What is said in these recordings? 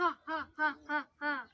ha ha ha ha ha.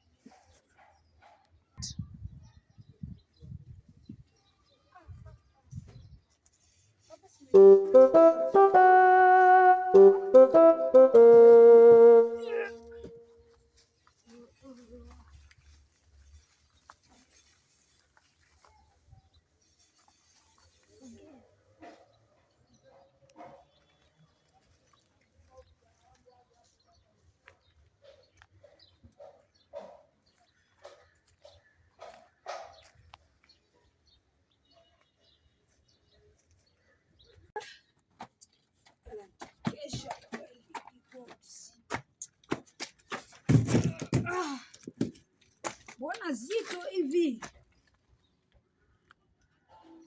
Mbona zito hivi?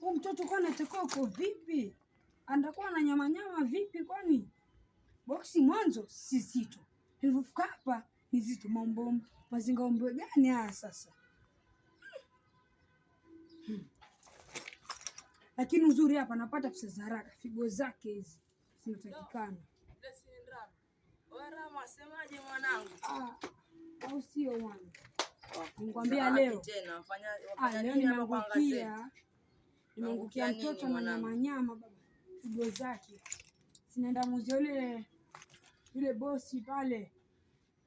Huyu mtoto kwa anatakiwa uko vipi? Anatakuwa na nyama vipi kwani? Boksi mwanzo si zito. Nilifika hapa ni zito mazinga ombe gani haya sasa? Lakini uzuri hapa napata pesa za haraka, figo zake hizi zinatakikana. Wewe semaje mwanangu? Au sio mwana? Nikwambia leo. Leo nimeangukia mtoto na nyama baba. Figo zake. Sinaenda muzio yule bosi pale.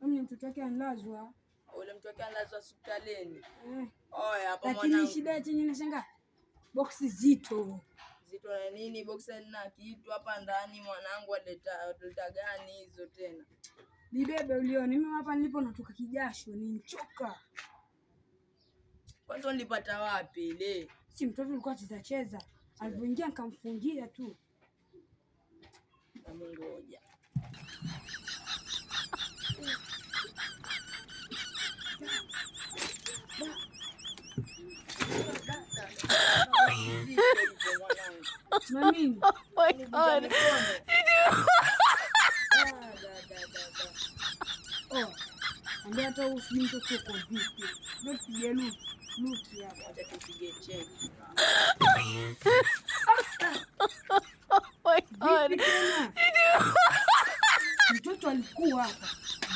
Mimi mtoto wake analazwa. Ule mtoto wake analazwa hospitalini. Oya hapa mwanangu. Lakini shida yetu yenyewe nashangaa. Boksi zito. Zito na nini? Boksi lina kitu hapa ndani mwanangu, aleta gani hizo tena? Libebe ulioni. Mimi hapa nilipo natoka kijasho, nimechoka. Kwanza nilipata wapi ile? Si mtoto alikuwa cheza. Alipoingia nikamfungia tu. Ngoja. Mami. Oh my God. Ambia hata usijui mtoto uko vipi. Ndio tupige luki hapa. Acha tupige cheki. Oh my God. Mtoto alikuwa hapa.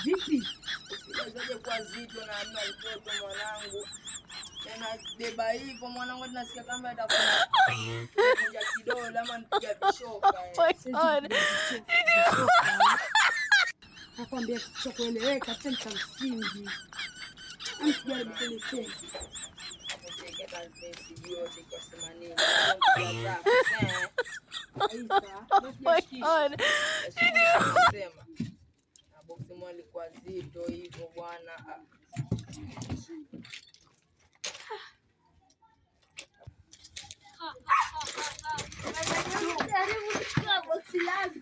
Vipi? Usijaje kwa zito na amna mtoto mwanangu. Tena beba hivyo mwanangu, tunasikia kama atakuwa kuja kidogo ama nipiga vishoka. Oh my God. Nakwambia kichwa kueleweka tena msingi. Amjaribu kuelezea. Atakeka pesa yote kwa 80. Oh my God. Sema. Na boksi mwali kwa zito hivyo bwana. Karibu kwa boksi langu.